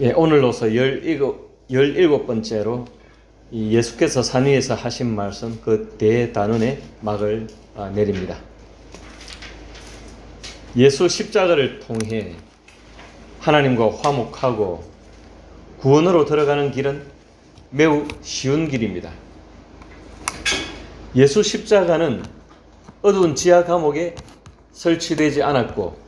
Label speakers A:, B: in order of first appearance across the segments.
A: 오늘로서 17번째로 예수께서 산 위에서 하신 말씀 그 대단원의 막을 내립니다. 예수 십자가를 통해 하나님과 화목하고 구원으로 들어가는 길은 매우 쉬운 길입니다. 예수 십자가는 어두운 지하 감옥에 설치되지 않았고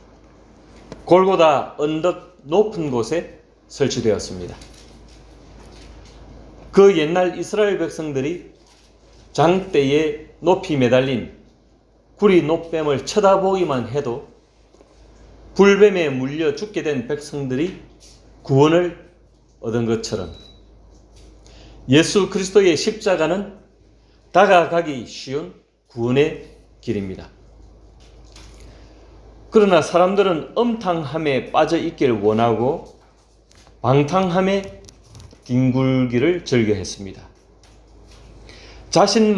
A: 골고다 언덕 높은 곳에 설치되었습니다. 그 옛날 이스라엘 백성들이 장대에 높이 매달린 구리 놋뱀을 쳐다보기만 해도 불뱀에 물려 죽게 된 백성들이 구원을 얻은 것처럼 예수 그리스도의 십자가는 다가가기 쉬운 구원의 길입니다. 그러나 사람들은 엄탕함에 빠져 있길 원하고 방탕함에 뒹굴기를 즐겨했습니다. 자기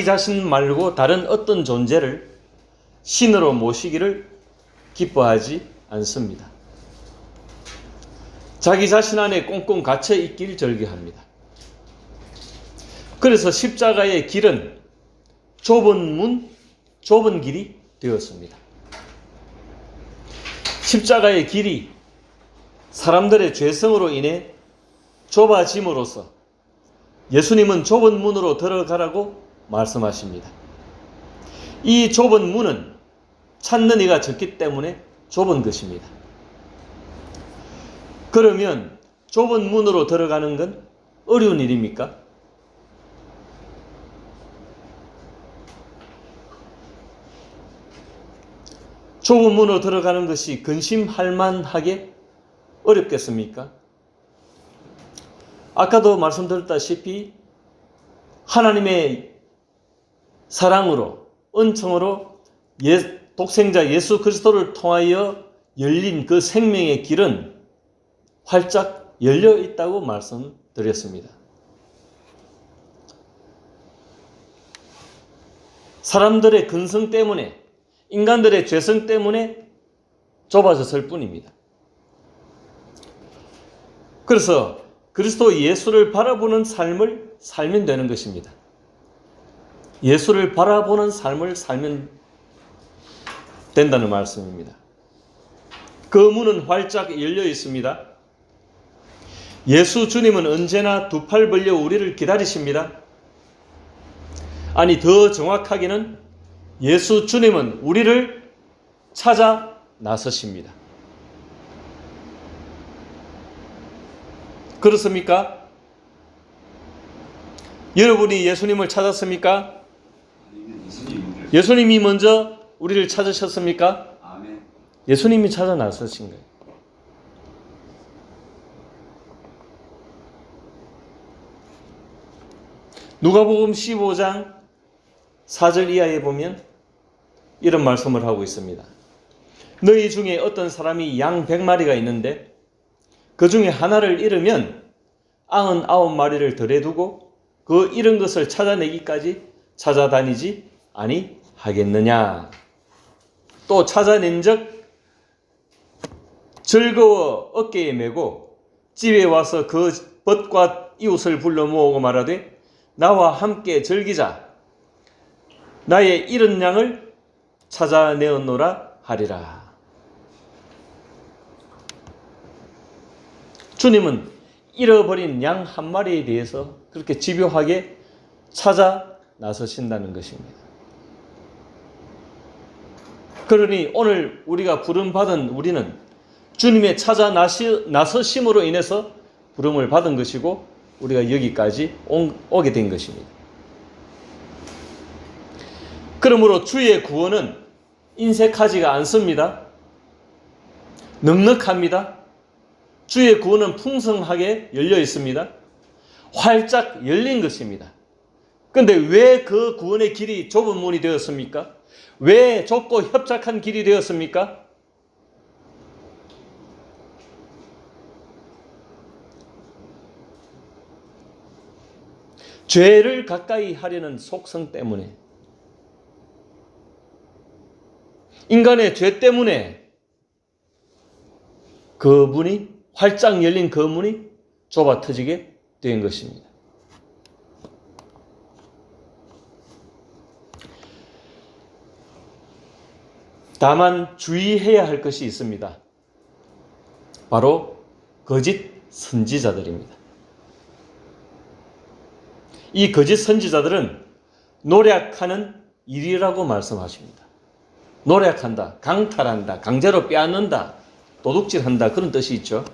A: 자신 말고 다른 어떤 존재를 신으로 모시기를 기뻐하지 않습니다. 자기 자신 안에 꽁꽁 갇혀 있길 즐겨합니다. 그래서 십자가의 길은 좁은 길이 되었습니다. 십자가의 길이 사람들의 죄성으로 인해 좁아짐으로써 예수님은 좁은 문으로 들어가라고 말씀하십니다. 이 좁은 문은 찾는 이가 적기 때문에 좁은 것입니다. 그러면 좁은 문으로 들어가는 건 어려운 일입니까? 좁은 문으로 들어가는 것이 근심할 만하게 어렵겠습니까? 아까도 말씀드렸다시피 하나님의 사랑으로 은총으로 독생자 예수 그리스도를 통하여 열린 그 생명의 길은 활짝 열려 있다고 말씀드렸습니다. 사람들의 근성 때문에 인간들의 죄성 때문에 좁아졌을 뿐입니다. 그래서 그리스도 예수를 바라보는 삶을 살면 되는 것입니다. 예수를 바라보는 삶을 살면 된다는 말씀입니다. 그 문은 활짝 열려 있습니다. 예수 주님은 언제나 두 팔 벌려 우리를 기다리십니다. 아니, 더 정확하게는 예수 주님은 우리를 찾아 나서십니다. 그렇습니까? 여러분이 예수님을 찾았습니까? 예수님이 먼저 우리를 찾으셨습니까?
B: 아멘.
A: 예수님이 찾아 나서신 거예요. 누가복음 15장 4절 이하에 보면 이런 말씀을 하고 있습니다. 너희 중에 어떤 사람이 양 100마리가 있는데 그 중에 하나를 잃으면 99마리를 들에 두고 그 잃은 것을 찾아내기까지 찾아다니지 아니하겠느냐. 또 찾아낸 적 즐거워 어깨에 메고 집에 와서 그 벗과 이웃을 불러 모으고 말하되 나와 함께 즐기자. 나의 잃은 양을 찾아내었노라 하리라. 주님은 잃어버린 양 한 마리에 대해서 그렇게 집요하게 찾아 나서신다는 것입니다. 그러니 오늘 우리가 부름받은 우리는 주님의 찾아 나서심으로 인해서 부름을 받은 것이고 우리가 여기까지 오게 된 것입니다. 그러므로 주의 구원은 인색하지가 않습니다. 넉넉합니다. 주의 구원은 풍성하게 열려 있습니다. 활짝 열린 것입니다. 그런데 왜 그 구원의 길이 좁은 문이 되었습니까? 왜 좁고 협착한 길이 되었습니까? 죄를 가까이 하려는 속성 때문에, 인간의 죄 때문에 그 문이 활짝 열린 그 문이 좁아 터지게 된 것입니다. 다만 주의해야 할 것이 있습니다. 바로 거짓 선지자들입니다. 이 거짓 선지자들은 노력하는 일이라고 말씀하십니다. 노력한다, 강탈한다, 강제로 빼앗는다, 도둑질한다, 그런 뜻이 있죠.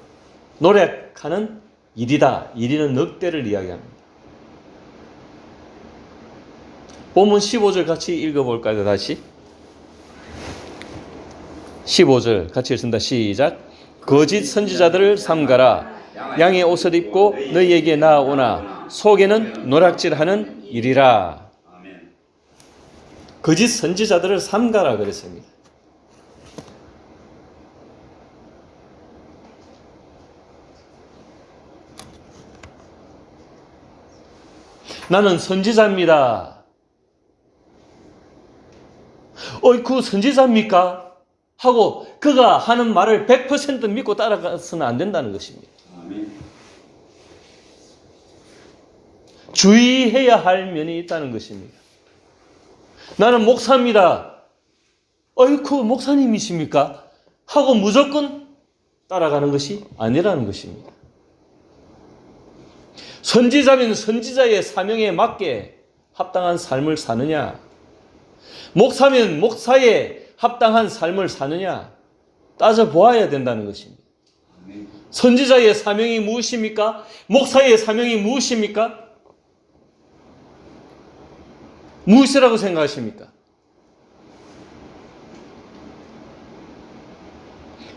A: 노력하는 일이다. 일이는 넉대를 이야기합니다. 본문 15절 같이 읽어볼까요? 다시 15절 같이 읽습니다. 시작. 거짓 선지자들을 삼가라. 양의 옷을 입고 너희에게 나아오나 속에는 노략질하는 일이라. 거짓 선지자들을 삼가라 그랬습니다. 나는 선지자입니다. 그 선지자입니까? 하고 그가 하는 말을 100% 믿고 따라가서는 안 된다는 것입니다. 주의해야 할 면이 있다는 것입니다. 나는 목사입니다. 그 목사님이십니까? 하고 무조건 따라가는 것이 아니라는 것입니다. 선지자면 선지자의 사명에 맞게 합당한 삶을 사느냐, 목사면 목사의 합당한 삶을 사느냐 따져보아야 된다는 것입니다. 선지자의 사명이 무엇입니까? 목사의 사명이 무엇입니까? 무엇이라고 생각하십니까?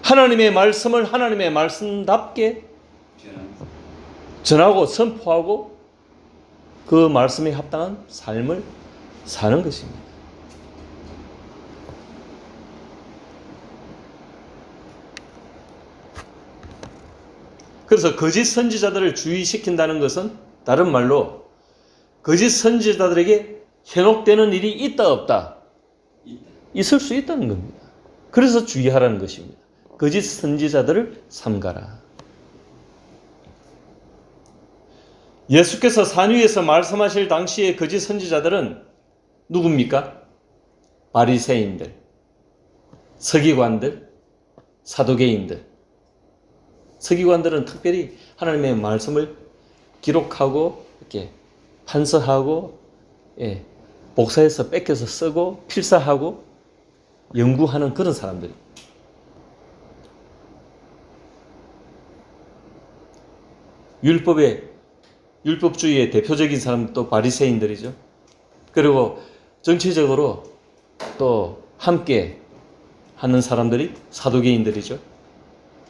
A: 하나님의 말씀을 하나님의 말씀답게 전하고 선포하고 그 말씀에 합당한 삶을 사는 것입니다. 그래서 거짓 선지자들을 주의시킨다는 것은 다른 말로 거짓 선지자들에게 현혹되는 일이 있다 없다? 있을 수 있다는 겁니다. 그래서 주의하라는 것입니다. 거짓 선지자들을 삼가라. 예수께서 산 위에서 말씀하실 당시의 거짓 선지자들은 누굽니까? 바리새인들, 서기관들, 사두개인들. 서기관들은 특별히 하나님의 말씀을 기록하고 이렇게 판서하고 복사해서 뺏겨서 쓰고 필사하고 연구하는 그런 사람들. 율법주의의 대표적인 사람도 바리새인들이죠. 그리고 정치적으로 또 함께 하는 사람들이 사두개인들이죠.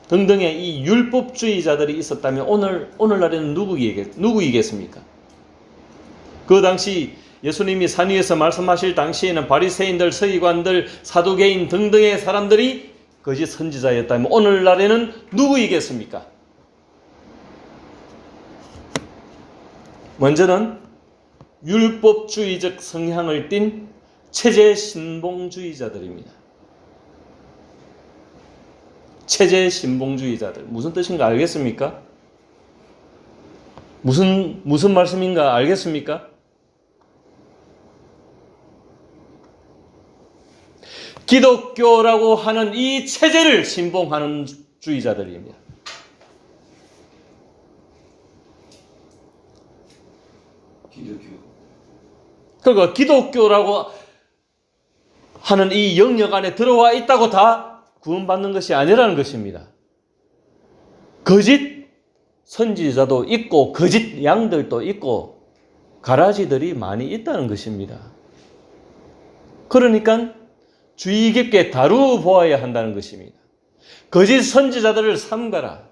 A: 등등의 이 율법주의자들이 있었다면 오늘날에는 누구이겠습니까? 그 당시 예수님이 산 위에서 말씀하실 당시에는 바리새인들, 서기관들, 사두개인 등등의 사람들이 거짓 선지자였다면 오늘날에는 누구이겠습니까? 먼저는 율법주의적 성향을 띤 체제신봉주의자들입니다. 체제신봉주의자들. 무슨 뜻인가 알겠습니까? 무슨 말씀인가 알겠습니까? 기독교라고 하는 이 체제를 신봉하는 주의자들입니다. 그러니까 기독교라고 하는 이 영역 안에 들어와 있다고 다 구원받는 것이 아니라는 것입니다. 거짓 선지자도 있고 거짓 양들도 있고 가라지들이 많이 있다는 것입니다. 그러니까 주의 깊게 다루어 보아야 한다는 것입니다. 거짓 선지자들을 삼가라.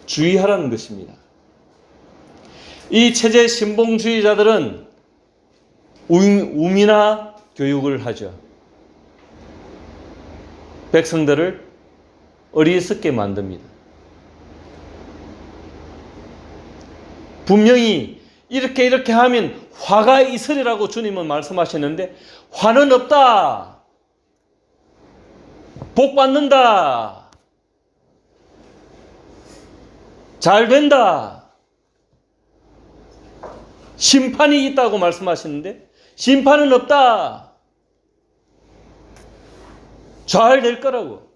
A: 주의하라는 것입니다. 이 체제 신봉주의자들은 우미나 교육을 하죠. 백성들을 어리석게 만듭니다. 분명히 이렇게 하면 화가 있으리라고 주님은 말씀하셨는데 화는 없다. 복 받는다. 잘 된다. 심판이 있다고 말씀하시는데 심판은 없다. 잘 될 거라고.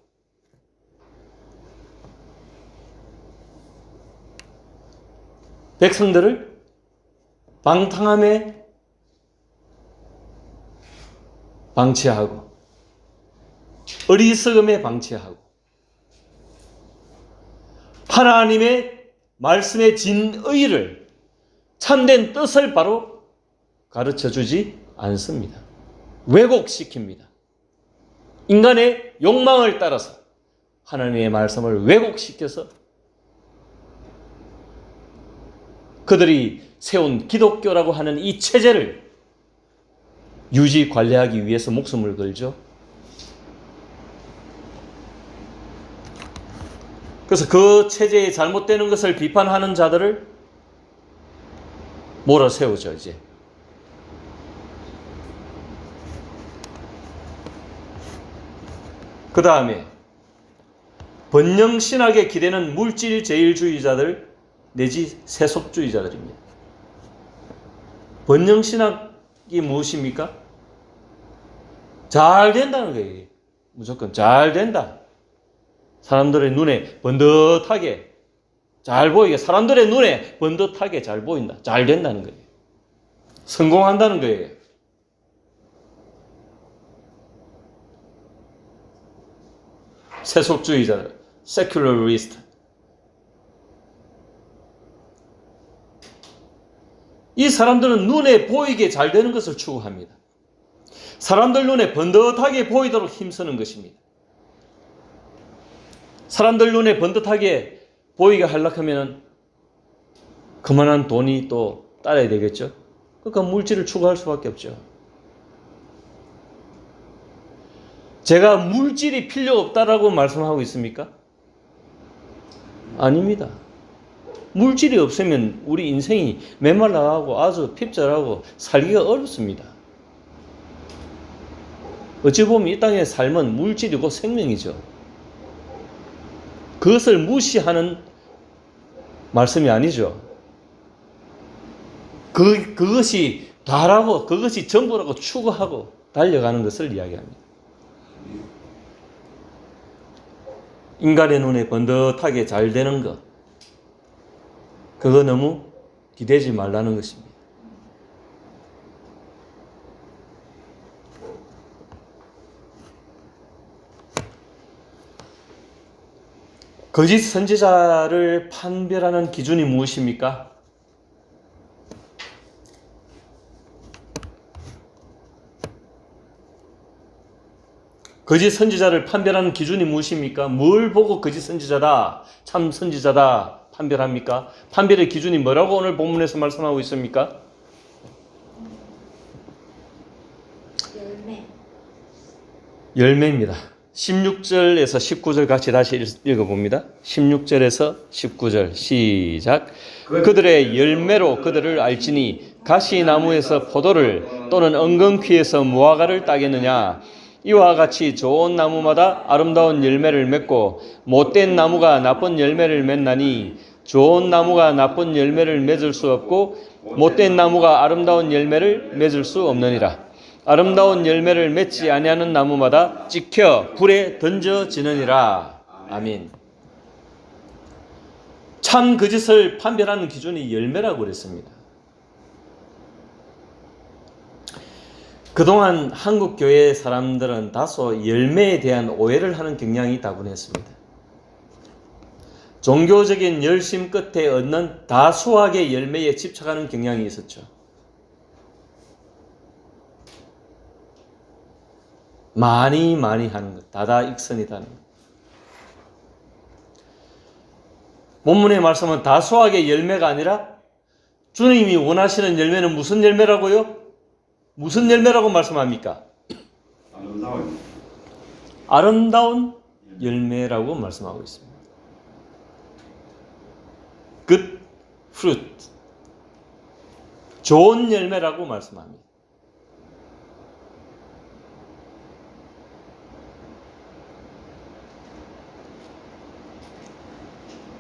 A: 백성들을 방탕함에 방치하고 어리석음에 방치하고 하나님의 말씀의 진의를 참된 뜻을 바로 가르쳐주지 않습니다. 왜곡시킵니다. 인간의 욕망을 따라서 하나님의 말씀을 왜곡시켜서 그들이 세운 기독교라고 하는 이 체제를 유지 관리하기 위해서 목숨을 걸죠. 그래서 그 체제의 잘못되는 것을 비판하는 자들을 몰아세우죠, 이제. 그 다음에 번영신학에 기대는 물질제일주의자들 내지 세속주의자들입니다. 번영신학이 무엇입니까? 잘 된다는 거예요. 무조건 잘 된다. 사람들의 눈에 번듯하게 잘 보이게, 사람들의 눈에 번듯하게 잘 보인다. 잘 된다는 거예요. 성공한다는 거예요. 세속주의자들, secularist. 이 사람들은 눈에 보이게 잘 되는 것을 추구합니다. 사람들 눈에 번듯하게 보이도록 힘쓰는 것입니다. 사람들 눈에 번듯하게 보이게 하려고 하면 그만한 돈이 또 따라야 되겠죠. 그러니까 물질을 추구할 수밖에 없죠. 제가 물질이 필요 없다라고 말씀하고 있습니까? 아닙니다. 물질이 없으면 우리 인생이 메말라하고 아주 핍절하고 살기가 어렵습니다. 어찌 보면 이 땅의 삶은 물질이고 생명이죠. 그것을 무시하는 말씀이 아니죠. 그것이 다라고, 그것이 전부라고 추구하고 달려가는 것을 이야기합니다. 인간의 눈에 번듯하게 잘 되는 것, 그거 너무 기대지 말라는 것입니다. 거짓 선지자를 판별하는 기준이 무엇입니까? 거짓 선지자를 판별하는 기준이 무엇입니까? 뭘 보고 거짓 선지자다, 참 선지자다 판별합니까? 판별의 기준이 뭐라고 오늘 본문에서 말씀하고 있습니까? 열매입니다. 16절에서 19절 같이 다시 읽어봅니다. 16절에서 19절 시작. 그들의 열매로 그들을 알지니 가시나무에서 포도를 또는 엉겅퀴에서 무화과를 따겠느냐. 이와 같이 좋은 나무마다 아름다운 열매를 맺고 못된 나무가 나쁜 열매를 맺나니 좋은 나무가 나쁜 열매를 맺을 수 없고 못된 나무가 아름다운 열매를 맺을 수 없느니라. 아름다운 열매를 맺지 아니하는 나무마다 찍혀 불에 던져지느니라. 아멘. 참 거짓을 판별하는 기준이 열매라고 그랬습니다. 그동안 한국 교회 사람들은 다소 열매에 대한 오해를 하는 경향이 다분했습니다. 종교적인 열심 끝에 얻는 다수학의 열매에 집착하는 경향이 있었죠. 많이 하는 것, 다다익선이다는 것. 본문의 말씀은 다수학의 열매가 아니라 주님이 원하시는 열매는 무슨 열매라고요? 무슨 열매라고 말씀합니까? 아름다운 열매라고 말씀하고 있습니다. Good fruit. 좋은 열매라고 말씀합니다.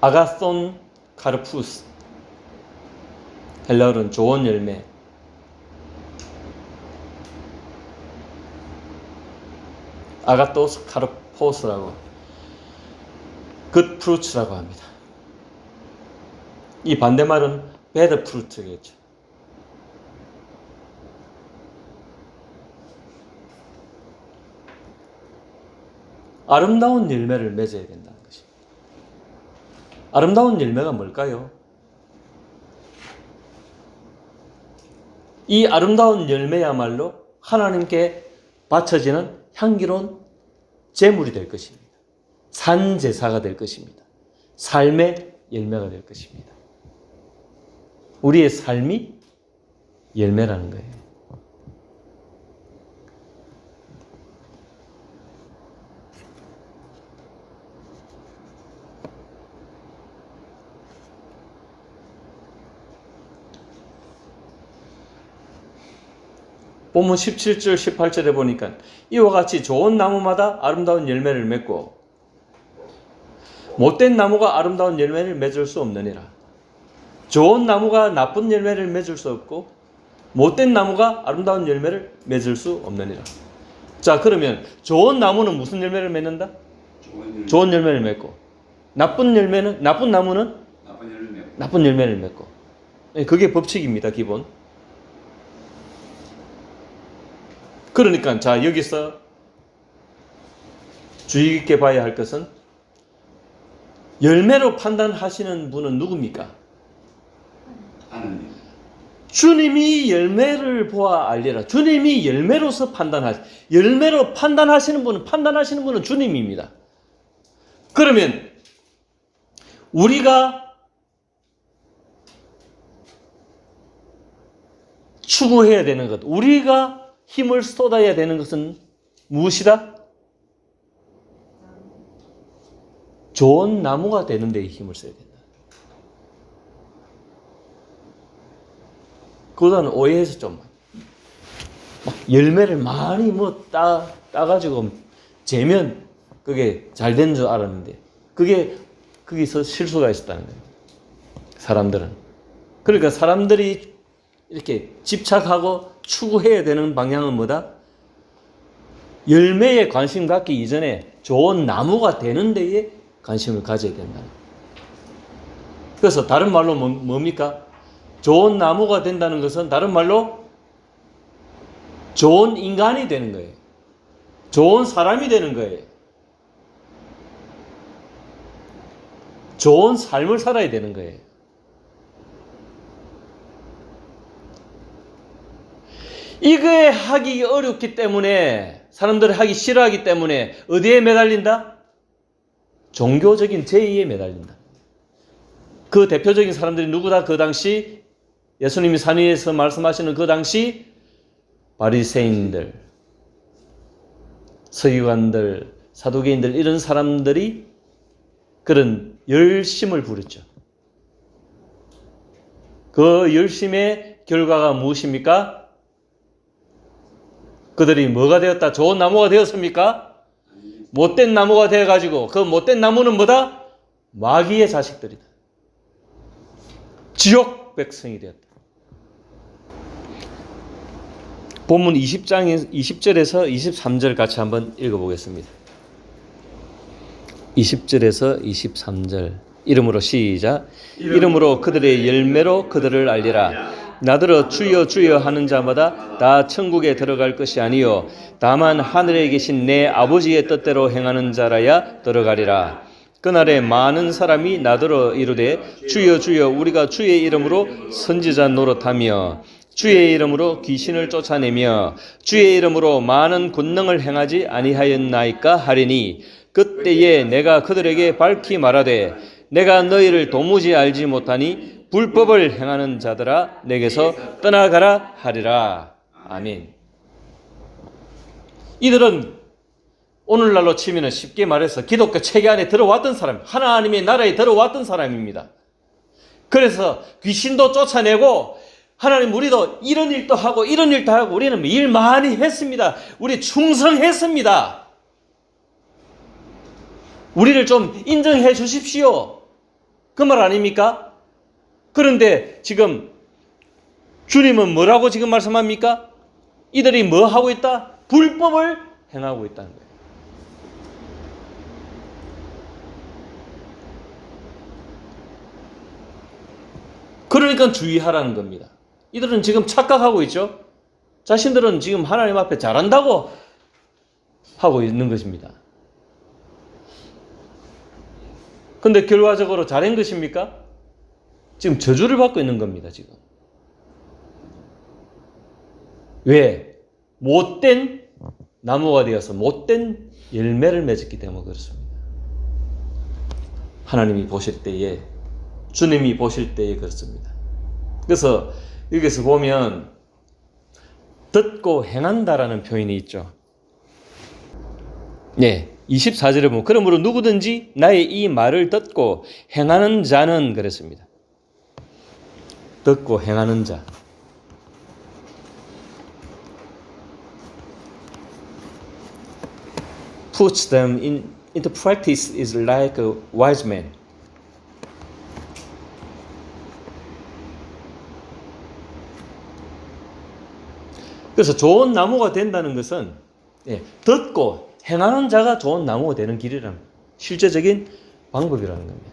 A: 아가손 카르푸스. 헬라어는 좋은 열매. 아가토스 카르포스라고, 굿 프루츠라고 합니다. 이 반대말은 배드 프루트겠죠. 아름다운 열매를 맺어야 된다는 것입니다. 아름다운 열매가 뭘까요? 이 아름다운 열매야말로 하나님께 바쳐지는 향기로운 제물이 될 것입니다. 산제사가 될 것입니다. 삶의 열매가 될 것입니다. 우리의 삶이 열매라는 거예요. 본문 17절, 18절에 보니까 이와 같이 좋은 나무마다 아름다운 열매를 맺고 못된 나무가 아름다운 열매를 맺을 수 없느니라. 좋은 나무가 나쁜 열매를 맺을 수 없고 못된 나무가 아름다운 열매를 맺을 수 없느니라. 자, 그러면 좋은 나무는 무슨 열매를 맺는다? 좋은 열매를 맺고, 나쁜 나무는 나쁜 열매를 맺고. 그게 법칙입니다, 기본. 그러니까 자, 여기서 주의 깊게 봐야 할 것은 열매로 판단하시는 분은 누굽니까?
B: 하나님.
A: 주님이 열매를 보아 알리라. 주님이 열매로 판단하시는 분은 주님입니다. 그러면 우리가 추구해야 되는 것, 우리가 힘을 쏟아야 되는 것은 무엇이다? 좋은 나무가 되는 데에 힘을 써야 된다. 그보다는 오해해서 좀 열매를 많이 따가지고 재면 그게 잘 된 줄 알았는데 거기서 실수가 있었다는 거예요. 사람들은. 그러니까 사람들이 이렇게 집착하고 추구해야 되는 방향은 뭐다? 열매에 관심 갖기 이전에 좋은 나무가 되는 데에 관심을 가져야 된다. 그래서 다른 말로 뭡니까? 좋은 나무가 된다는 것은 다른 말로 좋은 인간이 되는 거예요. 좋은 사람이 되는 거예요. 좋은 삶을 살아야 되는 거예요. 이거에 하기 어렵기 때문에, 사람들이 하기 싫어하기 때문에 어디에 매달린다? 종교적인 제의에 매달린다. 그 대표적인 사람들이 누구다? 그 당시 예수님이 산 위에서 말씀하시는 그 당시 바리새인들, 서기관들, 사두개인들, 이런 사람들이 그런 열심을 부렸죠. 그 열심의 결과가 무엇입니까? 그들이 뭐가 되었다? 좋은 나무가 되었습니까? 못된 나무가 되어가지고, 그 못된 나무는 뭐다? 마귀의 자식들이다. 지옥 백성이 되었다. 본문 20절에서 23절 같이 한번 읽어보겠습니다. 20절에서 23절. 이름으로 시작. 이름으로 그들의 열매로 그들을 알리라. 나더러 주여 주여 하는 자마다 다 천국에 들어갈 것이 아니요 다만 하늘에 계신 내 아버지의 뜻대로 행하는 자라야 들어가리라. 그날에 많은 사람이 나더러 이르되 주여 주여 우리가 주의 이름으로 선지자 노릇하며 주의 이름으로 귀신을 쫓아내며 주의 이름으로 많은 권능을 행하지 아니하였나이까 하리니 그때에 내가 그들에게 밝히 말하되 내가 너희를 도무지 알지 못하니 불법을 행하는 자들아 내게서 떠나가라 하리라. 아멘. 이들은 오늘날로 치면 쉽게 말해서 기독교 체계 안에 들어왔던 사람, 하나님의 나라에 들어왔던 사람입니다. 그래서 귀신도 쫓아내고 하나님 우리도 이런 일도 하고 이런 일도 하고 우리는 일 많이 했습니다. 우리 충성했습니다. 우리를 좀 인정해 주십시오. 그 말 아닙니까? 그런데 지금 주님은 뭐라고 지금 말씀합니까? 이들이 뭐 하고 있다? 불법을 행하고 있다는 거예요. 그러니까 주의하라는 겁니다. 이들은 지금 착각하고 있죠. 자신들은 지금 하나님 앞에 잘한다고 하고 있는 것입니다. 근데 결과적으로 잘한 것입니까? 지금 저주를 받고 있는 겁니다, 지금. 왜? 못된 나무가 되어서 못된 열매를 맺었기 때문에 그렇습니다. 하나님이 보실 때에, 주님이 보실 때에 그렇습니다. 그래서 여기서 보면 듣고 행한다라는 표현이 있죠. 네, 24절에 보면 그러므로 누구든지 나의 이 말을 듣고 행하는 자는 그랬습니다. 듣고 행하는 자. Puts them into practice is like a wise man. 그래서 좋은 나무가 된다는 것은 듣고 행하는 자가 좋은 나무가 되는 길이라는 실제적인 방법이라는 겁니다.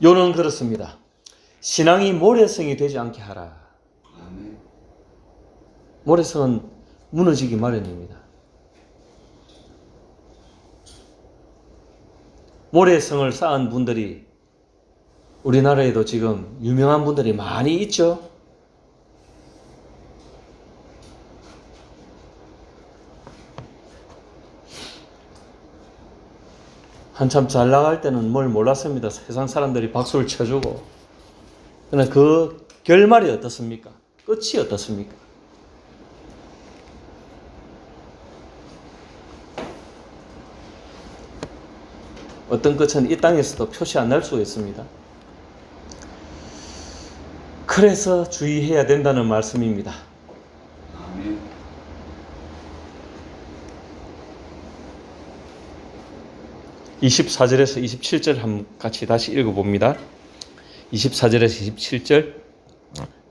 A: 요는 그렇습니다. 신앙이 모래성이 되지 않게 하라.
B: 아멘.
A: 모래성은 무너지기 마련입니다. 모래성을 쌓은 분들이 우리나라에도 지금 유명한 분들이 많이 있죠. 한참 잘 나갈 때는 뭘 몰랐습니다. 세상 사람들이 박수를 쳐주고. 그러나 그 결말이 어떻습니까? 끝이 어떻습니까? 어떤 끝은 이 땅에서도 표시 안 날 수가 있습니다. 그래서 주의해야 된다는 말씀입니다.
B: 아멘.
A: (24절에서 27절) 한번 같이 다시 읽어봅니다. 24절에서 27절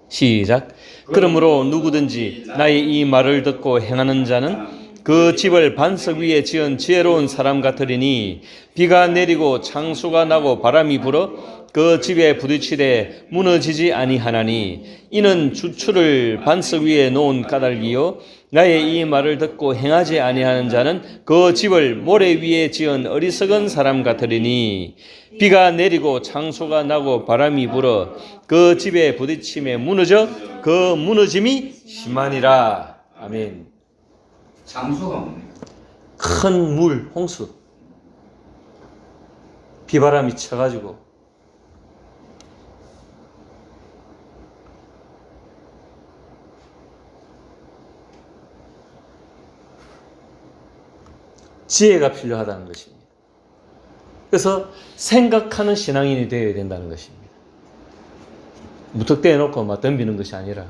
A: 시작. 그러므로 누구든지 나의 이 말을 듣고 행하는 자는 그 집을 반석 위에 지은 지혜로운 사람 같으리니 비가 내리고 창수가 나고 바람이 불어 그 집에 부딪히되 무너지지 아니하나니 이는 주추를 반석 위에 놓은 까닭이요 나의 이 말을 듣고 행하지 아니하는 자는 그 집을 모래 위에 지은 어리석은 사람 같으리니 비가 내리고 창수가 나고 바람이 불어 그 집에 부딪힘에 무너져 그 무너짐이 심하니라. 아멘.
B: 장수가 뭡니까?
A: 큰 물, 홍수, 비바람이 쳐가지고 지혜가 필요하다는 것입니다. 그래서 생각하는 신앙인이 되어야 된다는 것입니다. 무턱대해 놓고 막 덤비는 것이 아니라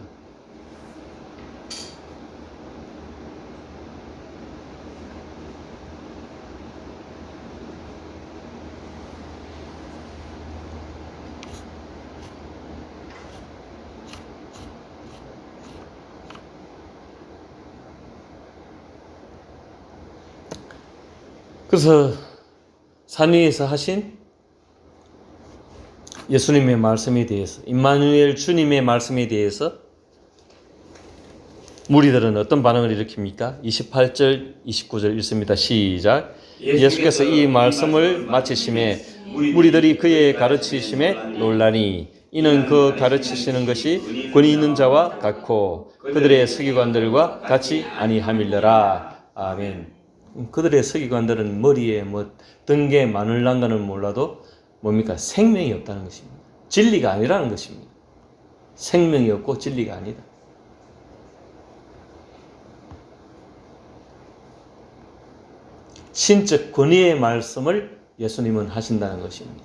A: 그래서 산 위에서 하신 예수님의 말씀에 대해서 임마누엘 주님의 말씀에 대해서 무리들은 어떤 반응을 일으킵니까? 28절 29절 읽습니다. 시작. 예수께서 이 말씀을 마치심에 무리들이 그의 가르치심에 놀라니 이는 그 가르치시는 것이 권위 있는 자와 같고 그들의 서기관들과 같이 아니함일러라. 아멘. 그들의 서기관들은 머리에 등에 마늘 난 거는 몰라도 뭡니까? 생명이 없다는 것입니다. 진리가 아니라는 것입니다. 생명이 없고 진리가 아니다. 신적 권위의 말씀을 예수님은 하신다는 것입니다.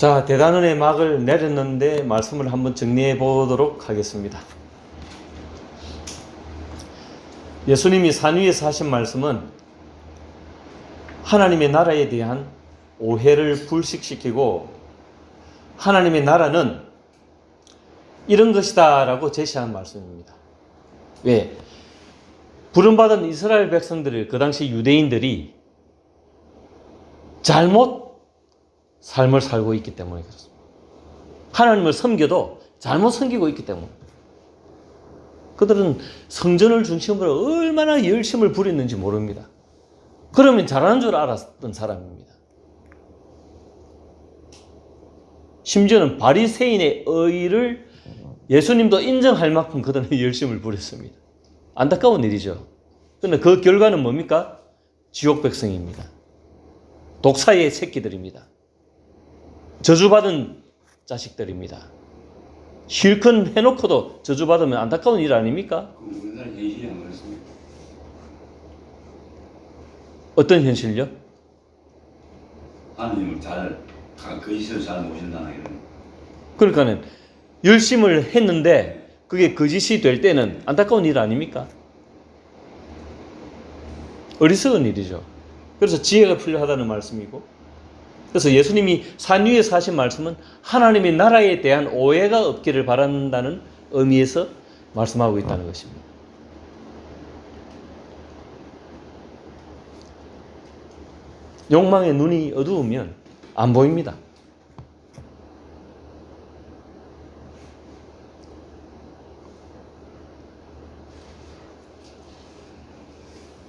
A: 자, 대단원의 막을 내렸는데 말씀을 한번 정리해 보도록 하겠습니다. 예수님이 산 위에서 하신 말씀은 하나님의 나라에 대한 오해를 불식시키고 하나님의 나라는 이런 것이다 라고 제시한 말씀입니다. 왜? 부름받은 이스라엘 백성들을, 그 당시 유대인들이 잘못 삶을 살고 있기 때문에 그렇습니다. 하나님을 섬겨도 잘못 섬기고 있기 때문에. 그들은 성전을 중심으로 얼마나 열심을 부렸는지 모릅니다. 그러면 잘하는 줄 알았던 사람입니다. 심지어는 바리새인의 의를 예수님도 인정할 만큼 그들은 열심을 부렸습니다. 안타까운 일이죠. 그런데 그 결과는 뭡니까? 지옥 백성입니다. 독사의 새끼들입니다. 저주받은 자식들입니다. 실컷 해놓고도 저주받으면 안타까운 일 아닙니까?
B: 그럼 우리나라 현실이 안 그렇습니까?
A: 어떤 현실요?
B: 하나님을 거짓을 잘 모신다는 이런.
A: 그러니까는 열심을 했는데 그게 거짓이 될 때는 안타까운 일 아닙니까? 어리석은 일이죠. 그래서 지혜가 필요하다는 말씀이고, 그래서 예수님이 산 위에서 하신 말씀은 하나님의 나라에 대한 오해가 없기를 바란다는 의미에서 말씀하고 있다는 것입니다. 욕망의 눈이 어두우면 안 보입니다.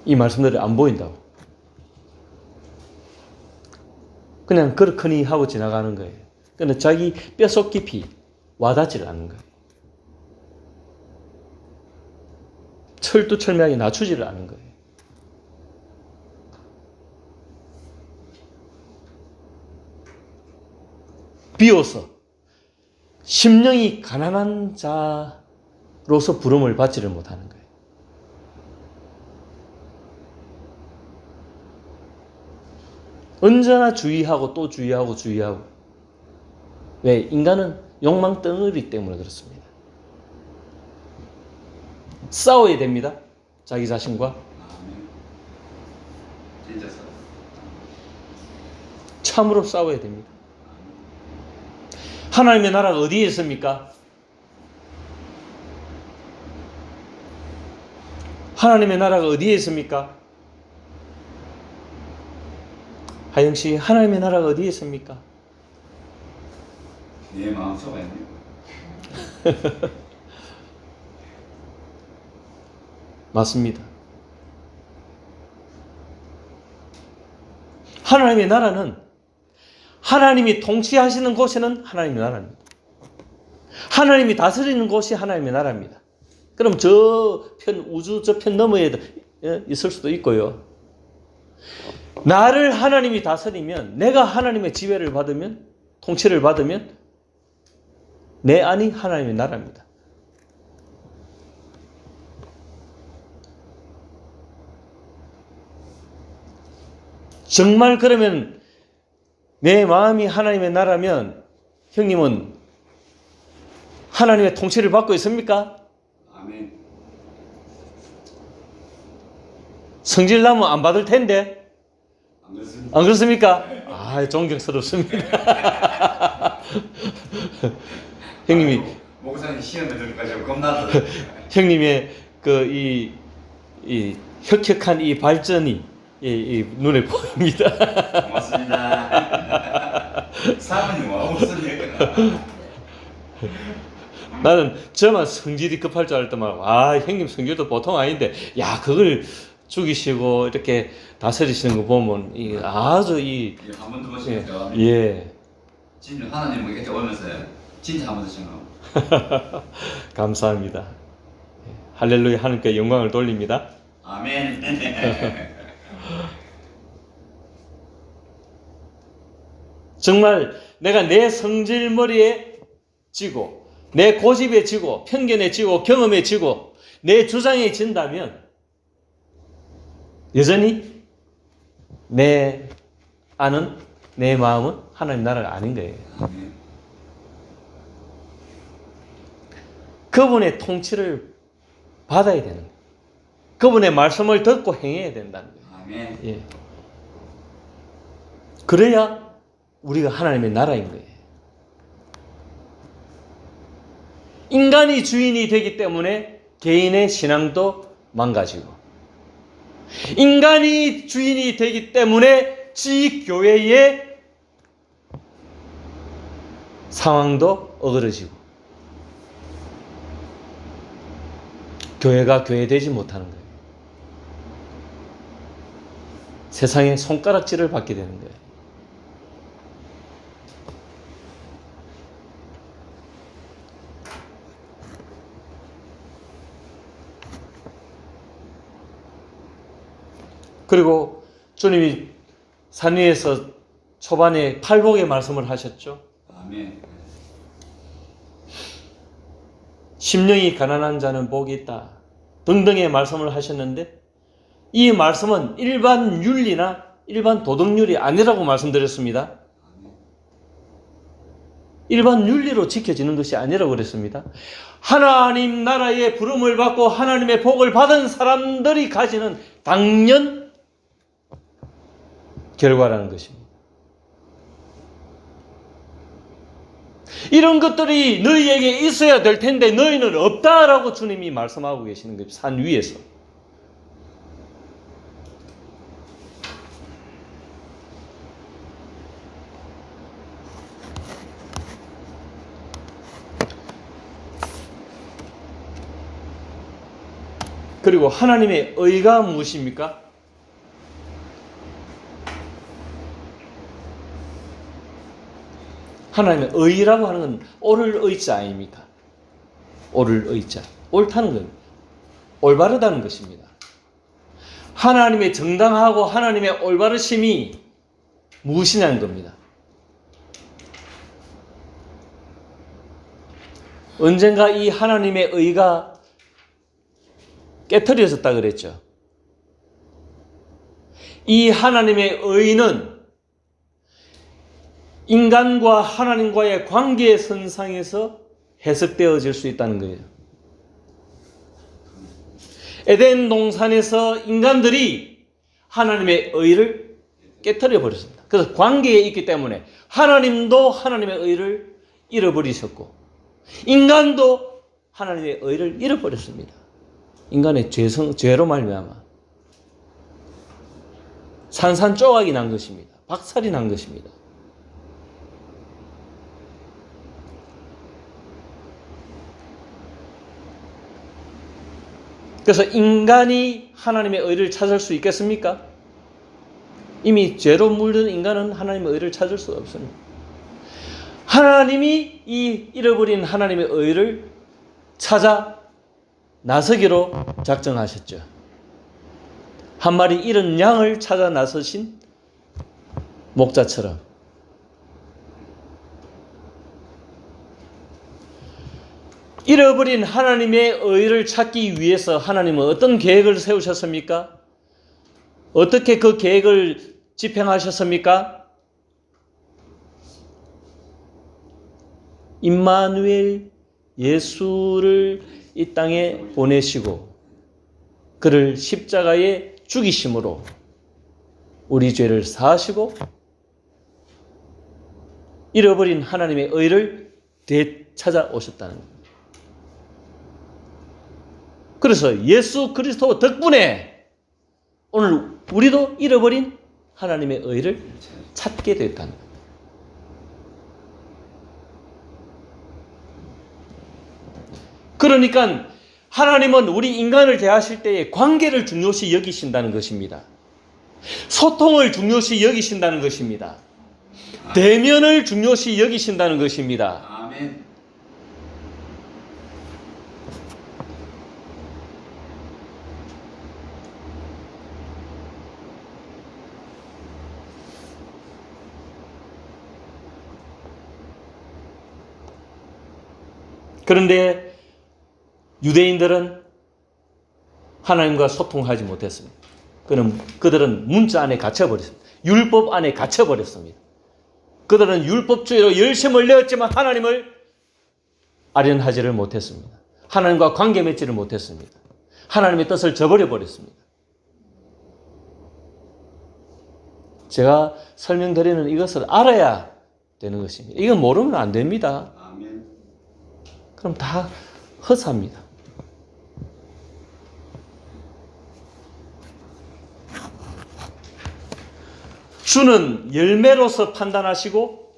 A: 이 말씀들이 안 보인다고. 그냥 그렇거니 하고 지나가는 거예요. 그런데 자기 뼛속 깊이 와닿지를 않는 거예요. 철두철미하게 낮추지를 않는 거예요. 비로소 심령이 가난한 자로서 부름을 받지를 못하는 거예요. 언제나 주의하고 또 주의하고 주의하고. 왜? 인간은 욕망 덩어리 때문에 그렇습니다. 싸워야 됩니다. 자기 자신과.
B: 아멘. 진짜 싸워.
A: 참으로 싸워야 됩니다. 하나님의 나라가 어디에 있습니까? 하나님의 나라가 어디에 있습니까? 하영씨, 하나님의 나라가 어디에 있습니까?
B: 내 마음속에 있는.
A: 맞습니다. 하나님의 나라는 하나님이 통치하시는 곳에는 하나님의 나라입니다. 하나님이 다스리는 곳이 하나님의 나라입니다. 그럼 우주 저편 너머에 있을 수도 있고요. 나를 하나님이 다스리면, 내가 하나님의 지배를 받으면, 통치를 받으면 내 안이 하나님의 나라입니다. 정말 그러면 내 마음이 하나님의 나라면 형님은 하나님의 통치를 받고 있습니까?
B: 아멘.
A: 성질나면 안 받을 텐데.
B: 안 그렇습니까?
A: 안 그렇습니까? 아, 존경스럽습니다. 형님이
B: 목사님 시험에 들까지 겁나서.
A: 형님의 이 혁혁한 이 발전이 이 눈에 보입니다.
B: 고맙습니다. 사모님 와 없으니까.
A: 나는 저만 성질이 급할 줄 알았더만, 형님 성질도 보통 아닌데, 그걸 죽이시고 이렇게 다스리시는 거 보면 아주
B: 한 번 더 보시니까. 진짜 하나님 이렇게 오면서 진짜 한 번 더 생각하고.
A: 감사합니다. 할렐루야, 하나님께 영광을 돌립니다.
B: 아멘.
A: 정말 내가 내 성질머리에 지고, 내 고집에 지고, 편견에 지고, 경험에 지고, 내 주장에 진다면 여전히 내 마음은 하나님 나라가 아닌 거예요.
B: 아멘.
A: 그분의 통치를 받아야 되는 거예요. 그분의 말씀을 듣고 행해야 된다는 거예요.
B: 아멘.
A: 예. 그래야 우리가 하나님의 나라인 거예요. 인간이 주인이 되기 때문에 개인의 신앙도 망가지고, 인간이 주인이 되기 때문에 지교회의 상황도 어그러지고, 교회가 교회되지 못하는 거예요. 세상에 손가락질을 받게 되는 거예요. 그리고 주님이 산 위에서 초반에 팔복의 말씀을 하셨죠.
B: 아멘.
A: 심령이 가난한 자는 복이 있다 등등의 말씀을 하셨는데, 이 말씀은 일반 윤리나 일반 도덕률이 아니라고 말씀드렸습니다. 일반 윤리로 지켜지는 것이 아니라고 그랬습니다. 하나님 나라의 부름을 받고 하나님의 복을 받은 사람들이 가지는 당연 결과라는 것입니다. 이런 것들이 너희에게 있어야 될 텐데 너희는 없다라고 주님이 말씀하고 계시는 거예요. 산 위에서. 그리고 하나님의 의가 무엇입니까? 하나님의 의라고 하는 건 옳을 의자 아닙니까? 옳을 의자. 옳다는 건 올바르다는 것입니다. 하나님의 정당하고 하나님의 올바르심이 무엇이냐는 겁니다. 언젠가 이 하나님의 의가 깨트려졌다 그랬죠. 이 하나님의 의는 인간과 하나님과의 관계 선상에서 해석되어질 수 있다는 거예요. 에덴 동산에서 인간들이 하나님의 의를 깨트려 버렸습니다. 그래서 관계에 있기 때문에 하나님도 하나님의 의를 잃어버리셨고, 인간도 하나님의 의를 잃어버렸습니다. 인간의 죄로 말미암아 산산조각이 난 것입니다. 박살이 난 것입니다. 그래서 인간이 하나님의 의를 찾을 수 있겠습니까? 이미 죄로 물든 인간은 하나님의 의를 찾을 수 없습니다. 하나님이 이 잃어버린 하나님의 의를 찾아 나서기로 작정하셨죠. 한 마리 잃은 양을 찾아 나서신 목자처럼 잃어버린 하나님의 의를 찾기 위해서 하나님은 어떤 계획을 세우셨습니까? 어떻게 그 계획을 집행하셨습니까? 임마누엘 예수를 이 땅에 보내시고 그를 십자가에 죽이심으로 우리 죄를 사하시고 잃어버린 하나님의 의를 되찾아오셨다는 겁니다. 그래서 예수 그리스도 덕분에 오늘 우리도 잃어버린 하나님의 의를 찾게 됐다는 겁니다. 그러니까 하나님은 우리 인간을 대하실 때에 관계를 중요시 여기신다는 것입니다. 소통을 중요시 여기신다는 것입니다. 대면을 중요시 여기신다는 것입니다.
B: 아멘.
A: 그런데 유대인들은 하나님과 소통하지 못했습니다. 그들은 문자 안에 갇혀버렸습니다. 율법 안에 갇혀버렸습니다. 그들은 율법주의로 열심을 내었지만 하나님을 아련하지를 못했습니다. 하나님과 관계 맺지를 못했습니다. 하나님의 뜻을 저버려 버렸습니다. 제가 설명드리는 이것을 알아야 되는 것입니다. 이건 모르면 안 됩니다.
B: 아멘.
A: 그럼 다 허사입니다. 주는 열매로서 판단하시고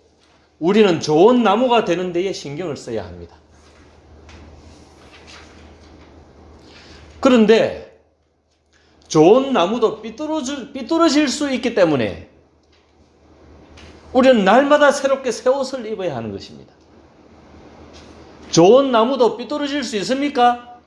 A: 우리는 좋은 나무가 되는 데에 신경을 써야 합니다. 그런데 좋은 나무도 삐뚤어질 수 있기 때문에 우리는 날마다 새롭게 새 옷을 입어야 하는 것입니다. 좋은 나무도 삐뚤어질 수 있습니까?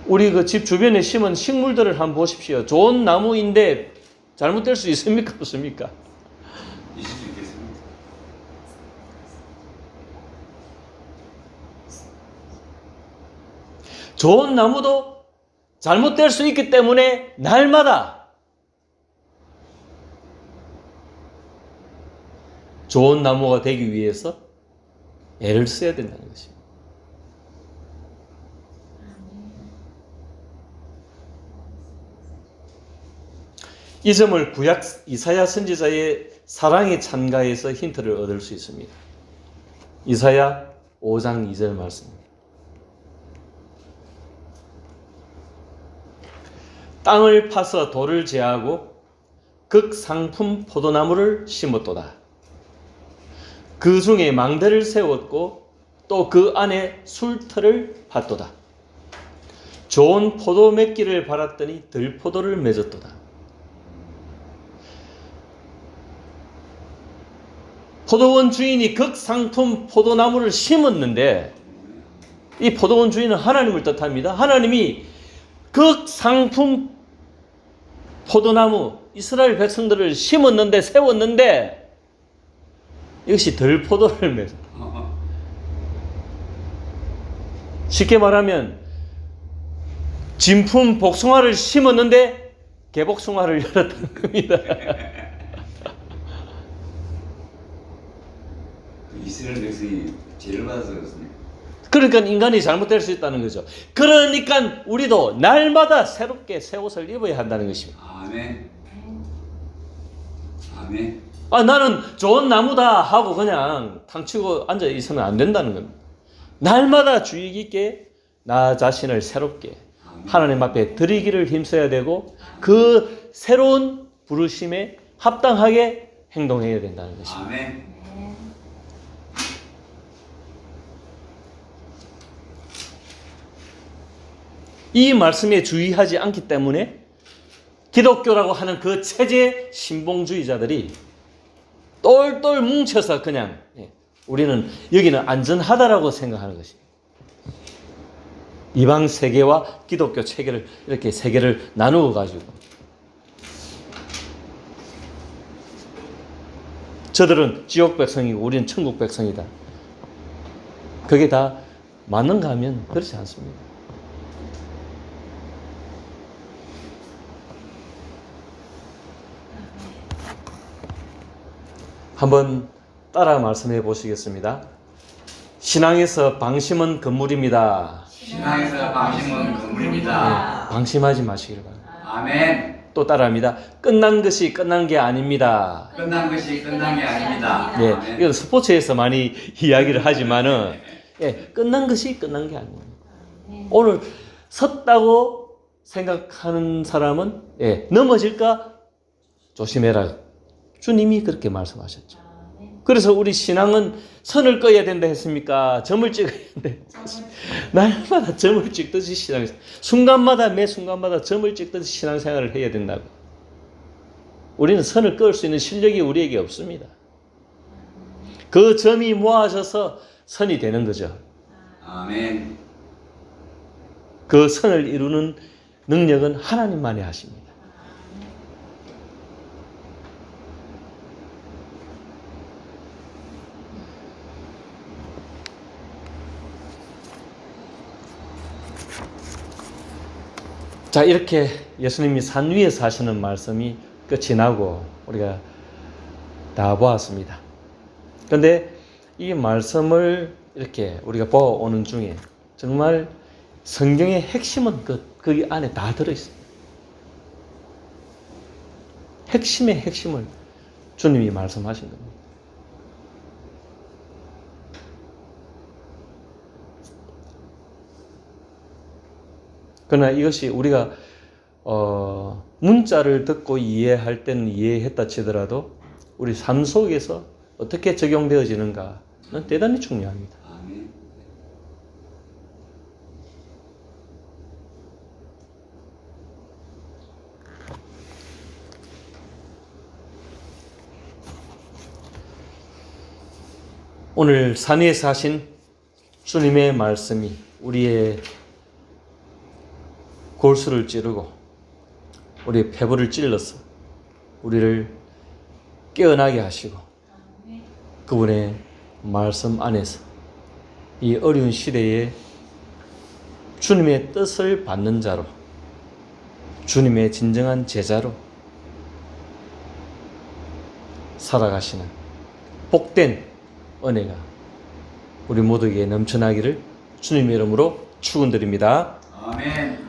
A: 우리 그 집 주변에 심은 식물들을 한번 보십시오. 좋은 나무인데 잘못될 수 있습니까? 없습니까?
B: 있을 수 있겠습니다.
A: 좋은 나무도 잘못될 수 있기 때문에 날마다 좋은 나무가 되기 위해서 애를 써야 된다는 것입니다. 이 점을 구약 이사야 선지자의 사랑의 찬가에서 힌트를 얻을 수 있습니다. 이사야 5장 2절 말씀입니다. 땅을 파서 돌을 제하고 극상품 포도나무를 심었도다. 그 중에 망대를 세웠고 또 그 안에 술터를 팠도다. 좋은 포도 맺기를 바랐더니 들포도를 맺었도다. 포도원 주인이 극상품 포도나무를 심었는데 이 포도원 주인은 하나님을 뜻합니다. 하나님이 극상품 포도나무 이스라엘 백성들을 심었는데 세웠는데 이것이 들포도를 맺어. 쉽게 말하면 진품 복숭아를 심었는데 개복숭아를 열었다는 겁니다.
B: 이스라엘 백성이 죄를 받아서 그렇습니다.
A: 그러니까 인간이 잘못될 수 있다는 거죠. 그러니까 우리도 날마다 새롭게 새 옷을 입어야 한다는 것입니다.
B: 아멘. 아멘.
A: 나는 좋은 나무다 하고 그냥 탕치고 앉아 있으면 안 된다는 겁니다. 날마다 주의 깊게 나 자신을 새롭게 하나님 앞에 드리기를 힘써야 되고 그 새로운 부르심에 합당하게 행동해야 된다는 것입니다.
B: 아멘.
A: 이 말씀에 주의하지 않기 때문에 기독교라고 하는 그 체제 신봉주의자들이 똘똘 뭉쳐서 그냥 우리는 여기는 안전하다라고 생각하는 것입니다. 이방 세계와 기독교 체계를 이렇게 세계를 나누어 가지고 저들은 지옥 백성이고 우리는 천국 백성이다. 그게 다 맞는가 하면 그렇지 않습니다. 한번 따라 말씀해 보시겠습니다. 신앙에서 방심은 건물입니다.
B: 신앙에서 방심은 건물입니다.
A: 방심하지 마시길 바랍니다.
B: 아멘.
A: 또 따라합니다. 끝난 것이 끝난 게 아닙니다.
B: 끝난 것이 끝난 게 아닙니다.
A: 예, 이건 스포츠에서 많이 이야기를 하지만은 끝난 것이 끝난 게 아닙니다. 오늘 섰다고 생각하는 사람은 넘어질까 조심해라. 주님이 그렇게 말씀하셨죠. 그래서 우리 신앙은 선을 꺼야 된다 했습니까? 점을 찍어야 된다. 날마다 점을 찍듯이 신앙생활, 순간마다 매 순간마다 점을 찍듯이 신앙생활을 해야 된다고. 우리는 선을 그을 수 있는 실력이 우리에게 없습니다. 그 점이 모아져서 선이 되는 거죠.
B: 아멘.
A: 그 선을 이루는 능력은 하나님만이 하십니다. 자, 이렇게 예수님이 산 위에서 하시는 말씀이 끝이 나고 우리가 다 보았습니다. 그런데 이 말씀을 이렇게 우리가 보아오는 중에 정말 성경의 핵심은 그 안에 다 들어있습니다. 핵심의 핵심을 주님이 말씀하신 겁니다. 그러나 이것이 우리가 문자를 듣고 이해할 때는 이해했다 치더라도 우리 삶 속에서 어떻게 적용되어지는가는 대단히 중요합니다.
B: 아멘.
A: 오늘 산 위에서 하신 주님의 말씀이 우리의 골수를 찌르고 우리의 폐부를 찔러서 우리를 깨어나게 하시고 그분의 말씀 안에서 이 어려운 시대에 주님의 뜻을 받는 자로, 주님의 진정한 제자로 살아가시는 복된 은혜가 우리 모두에게 넘쳐나기를 주님의 이름으로 축원드립니다.
B: 아멘.